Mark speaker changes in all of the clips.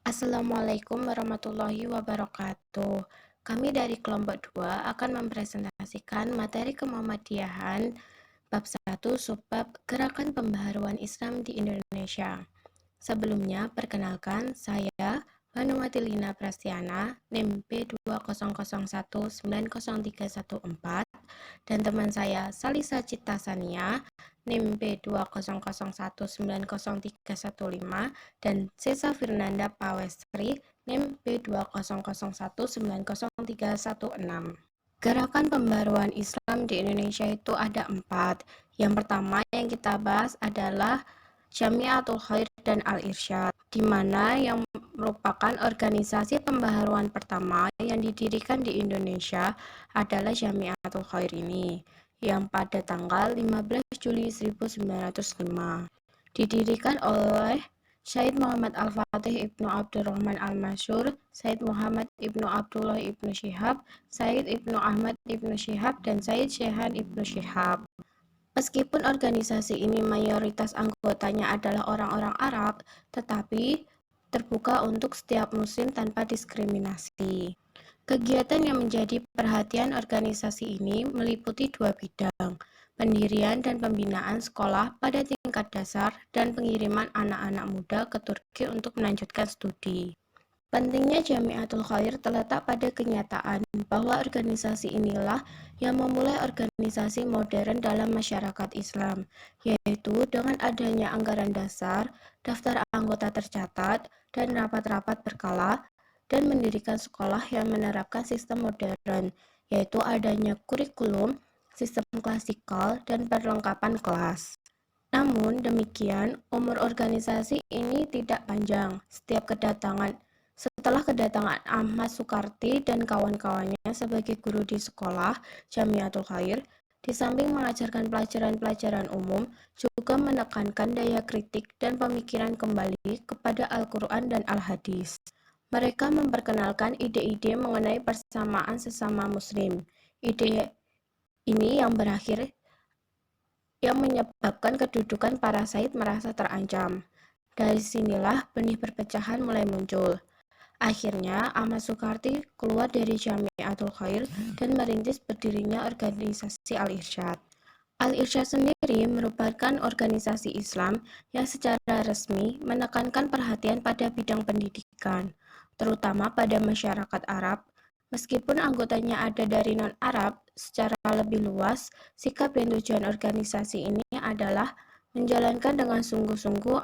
Speaker 1: Assalamualaikum warahmatullahi wabarakatuh. Kami dari kelompok 2 akan mempresentasikan materi kemuhammadiyyahan bab 1 subbab Gerakan Pembaharuan Islam di Indonesia. Sebelumnya, perkenalkan saya Vanuati Lina Prastiana, NIM B200190314, dan teman saya Salisa Cita Sania, NIM B200190315, dan Sesa Fernanda Pawestri, NIM B200190316. Gerakan pembaruan Islam di Indonesia itu ada 4. Yang pertama yang kita bahas adalah Jamiatul Khair dan Al-Irsyad, di mana yang merupakan organisasi pembaharuan pertama yang didirikan di Indonesia adalah Jamiatul Khair ini, yang pada tanggal 15 Juli 1905 didirikan oleh Syed Muhammad Al-Fatih Ibnu Abdurrahman Al-Masyhur, Syed Muhammad Ibnu Abdullah Ibnu Syihab, Syed Ibnu Ahmad Ibnu Syihab, dan Syed Syehan Ibnu Syihab. Meskipun organisasi ini mayoritas anggotanya adalah orang-orang Arab, tetapi terbuka untuk setiap muslim tanpa diskriminasi. Kegiatan yang menjadi perhatian organisasi ini meliputi 2 bidang, pendirian dan pembinaan sekolah pada tingkat dasar dan pengiriman anak-anak muda ke Turki untuk melanjutkan studi. Pentingnya Jamiatul Khair terletak pada kenyataan bahwa organisasi inilah yang memulai organisasi modern dalam masyarakat Islam, yaitu dengan adanya anggaran dasar, daftar anggota tercatat, dan rapat-rapat berkala, dan mendirikan sekolah yang menerapkan sistem modern, yaitu adanya kurikulum, sistem klasikal, dan perlengkapan kelas. Namun demikian, umur organisasi ini tidak panjang. Setelah kedatangan Ahmad Sukarti dan kawan-kawannya sebagai guru di sekolah Jamiatul Khair, di samping mengajarkan pelajaran-pelajaran umum, juga menekankan daya kritik dan pemikiran kembali kepada Al-Quran dan Al-Hadis. Mereka memperkenalkan ide-ide mengenai persamaan sesama muslim. Ide ini yang menyebabkan kedudukan para Said merasa terancam. Dari sinilah benih perpecahan mulai muncul. Akhirnya, Ahmad Sukarti keluar dari Jamiatul Khair dan merintis berdirinya organisasi Al-Irsyad. Al-Irsyad sendiri merupakan organisasi Islam yang secara resmi menekankan perhatian pada bidang pendidikan, terutama pada masyarakat Arab. Meskipun anggotanya ada dari non-Arab, secara lebih luas, sikap dan tujuan organisasi ini adalah menjalankan dengan sungguh-sungguh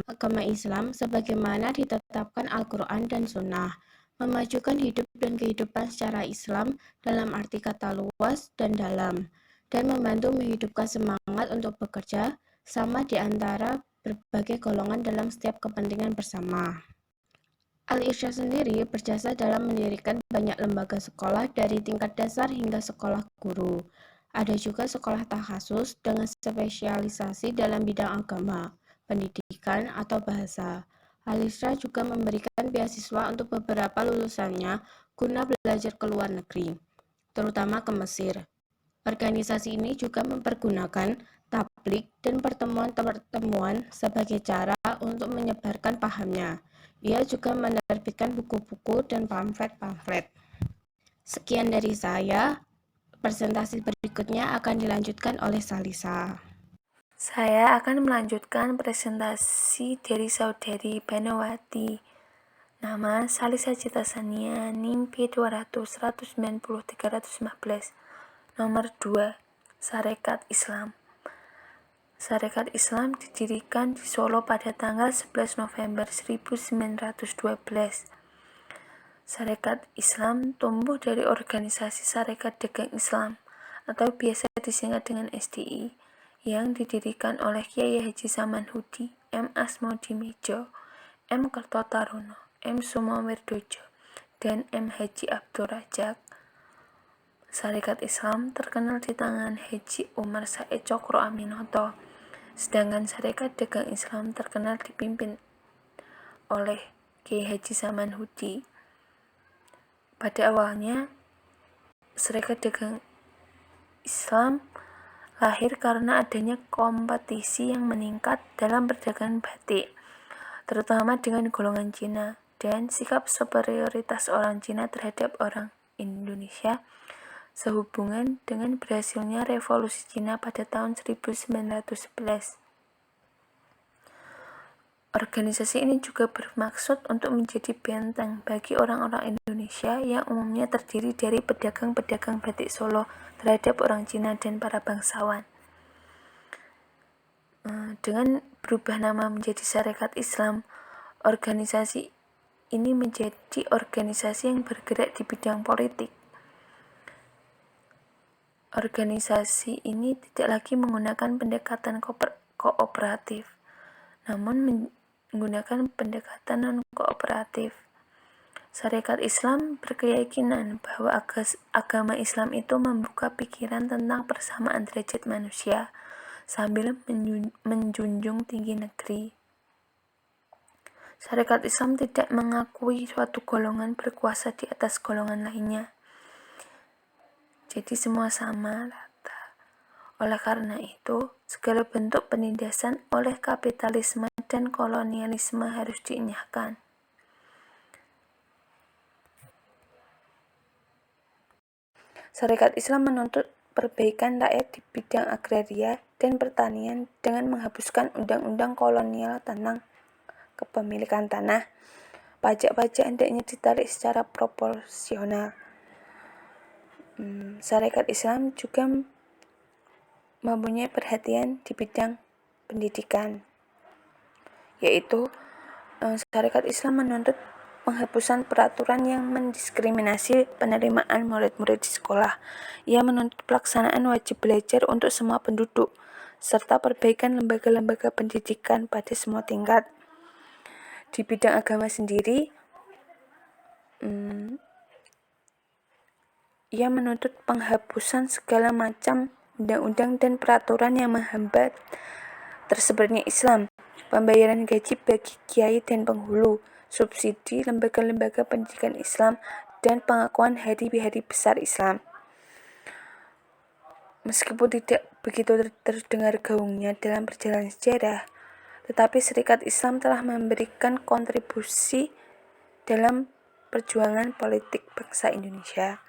Speaker 1: agama Islam sebagaimana ditetapkan Al-Quran dan Sunnah, memajukan hidup dan kehidupan secara Islam dalam arti kata luas dan dalam, dan membantu menghidupkan semangat untuk bekerja sama di antara berbagai golongan dalam setiap kepentingan bersama. Al-Irsyad sendiri berjasa dalam mendirikan banyak lembaga sekolah dari tingkat dasar hingga sekolah guru. Ada juga sekolah takhasus dengan spesialisasi dalam bidang agama, pendidikan, atau bahasa. Al-Irsyad juga memberikan beasiswa untuk beberapa lulusannya guna belajar ke luar negeri, terutama ke Mesir. Organisasi ini juga mempergunakan tablik dan pertemuan-pertemuan sebagai cara untuk menyebarkan pahamnya. Ia juga menerbitkan buku-buku dan pamflet-pamflet. Sekian dari saya. Presentasi berikutnya akan dilanjutkan oleh Salisa.
Speaker 2: Saya akan melanjutkan presentasi dari saudari Banawati. Nama Salisa Cita Sania, NIM P200190315. Nomor 2, Sarekat Islam. Sarekat Islam didirikan di Solo pada tanggal 11 November 1912. Sarekat Islam tumbuh dari organisasi Sarekat Dagang Islam atau biasa disingkat dengan SDI yang didirikan oleh Kyai Haji Samanhudi, M. Asmodimejo, M. Kertotarono, M. Sumomirdojo, dan M. Haji Abdur Rajak. Sarekat Islam terkenal di tangan Haji Umar Said Cokro Aminoto, sedangkan Sarekat Dagang Islam terkenal dipimpin oleh Kyai Haji Samanhudi. Pada awalnya, Sarekat Dagang Islam lahir karena adanya kompetisi yang meningkat dalam perdagangan batik, terutama dengan golongan Cina. dan sikap superioritas orang Cina terhadap orang Indonesia sehubungan dengan berhasilnya revolusi Cina pada tahun 1911. Organisasi ini juga bermaksud untuk menjadi benteng bagi orang-orang Indonesia yang umumnya terdiri dari pedagang-pedagang batik Solo terhadap orang Cina dan para bangsawan. Dengan berubah nama menjadi Sarekat Islam, organisasi ini menjadi organisasi yang bergerak di bidang politik. Organisasi ini tidak lagi menggunakan pendekatan kooperatif, namun menggunakan pendekatan non-kooperatif. Sarekat Islam berkeyakinan bahwa agama Islam itu membuka pikiran tentang persamaan derajat manusia sambil menjunjung tinggi negeri. Sarekat Islam tidak mengakui suatu golongan berkuasa di atas golongan lainnya. Jadi semua sama rata. Oleh karena itu, segala bentuk penindasan oleh kapitalisme dan kolonialisme harus dienyahkan. Sarekat Islam menuntut perbaikan rakyat di bidang agraria dan pertanian dengan menghapuskan undang-undang kolonial tentang kepemilikan tanah. Pajak-pajak hendaknya ditarik secara proporsional. Sarekat Islam juga mempunyai perhatian di bidang pendidikan, yaitu Sarekat Islam menuntut penghapusan peraturan yang mendiskriminasi penerimaan murid-murid di sekolah. Ia menuntut pelaksanaan wajib belajar untuk semua penduduk, serta perbaikan lembaga-lembaga pendidikan pada semua tingkat. Di bidang agama sendiri, ia menuntut penghapusan segala macam undang-undang dan peraturan yang menghambat tersebarnya Islam, pembayaran gaji bagi kiai dan penghulu, subsidi lembaga-lembaga pendidikan Islam, dan pengakuan hari-hari besar Islam. Meskipun tidak begitu terdengar gaungnya dalam perjalanan sejarah, tetapi Sarekat Islam telah memberikan kontribusi dalam perjuangan politik bangsa Indonesia.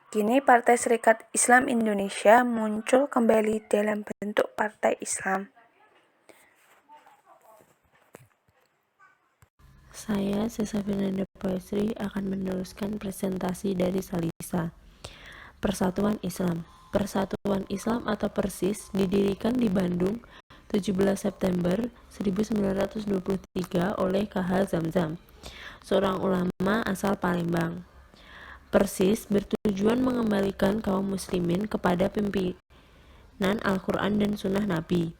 Speaker 2: Kini Partai Sarekat Islam Indonesia muncul kembali dalam bentuk Partai Islam.
Speaker 3: Saya, Sesa Fernanda Poesri, akan meneruskan presentasi dari Salisa. Persatuan Islam. Persatuan Islam atau Persis didirikan di Bandung 17 September 1923 oleh K.H. Zamzam, seorang ulama asal Palembang. Persis bertujuan mengembalikan kaum muslimin kepada pimpinan Al-Quran dan Sunnah Nabi,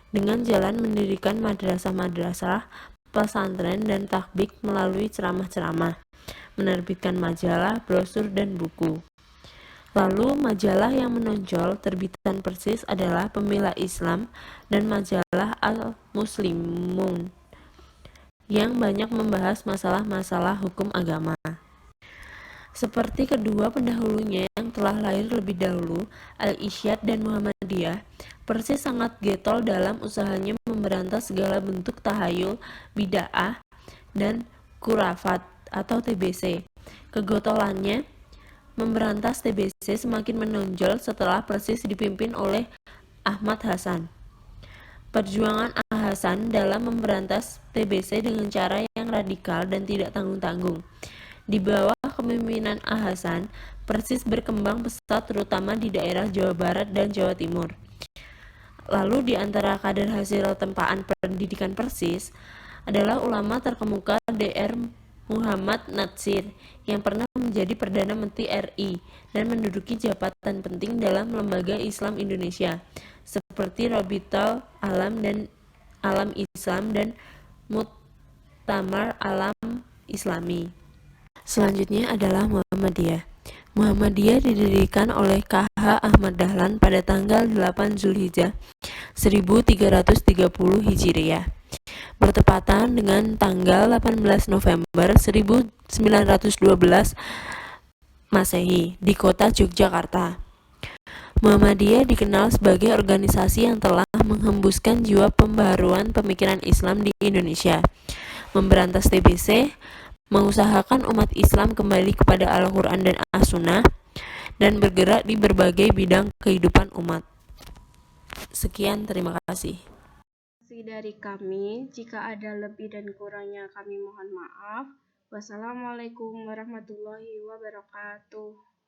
Speaker 3: dengan jalan mendirikan madrasah-madrasah, pesantren, dan takbik melalui ceramah-ceramah, menerbitkan majalah, brosur, dan buku. Lalu majalah yang menonjol terbitan Persis adalah Pembela Islam dan majalah Al-Muslimun, yang banyak membahas masalah-masalah hukum agama. Seperti kedua pendahulunya yang telah lahir lebih dahulu, Al-Isyad dan Muhammadiyah, Persis sangat getol dalam usahanya memberantas segala bentuk tahayul, bid'ah, dan khurafat atau TBC. Kegotolannya memberantas TBC semakin menonjol setelah Persis dipimpin oleh Ahmad Hasan. Perjuangan Hasan dalam memberantas TBC dengan cara yang radikal dan tidak tanggung-tanggung. Di bawah kepemimpinan Hasan, Persis berkembang pesat terutama di daerah Jawa Barat dan Jawa Timur. Lalu di antara kader hasil tempaan pendidikan Persis adalah ulama terkemuka Dr. Muhammad Natsir yang pernah menjadi Perdana Menteri RI dan menduduki jabatan penting dalam lembaga Islam Indonesia seperti Rabitul Alam dan Alam Islam dan Muktamar Alam Islami. Selanjutnya adalah Muhammadiyah. Muhammadiyah didirikan oleh K.H. Ahmad Dahlan pada tanggal 8 Zulhijjah 1330 Hijriah, bertepatan dengan tanggal 18 November 1912 Masehi di kota Yogyakarta. Muhammadiyah dikenal sebagai organisasi yang telah menghembuskan jiwa pembaharuan pemikiran Islam di Indonesia. memberantas TBC, mengusahakan umat Islam kembali kepada Al-Quran dan As-Sunnah, dan bergerak di berbagai bidang kehidupan umat. Sekian, terima kasih.
Speaker 1: Dari kami, jika ada lebih dan kurangnya kami mohon maaf. Wassalamualaikum warahmatullahi wabarakatuh.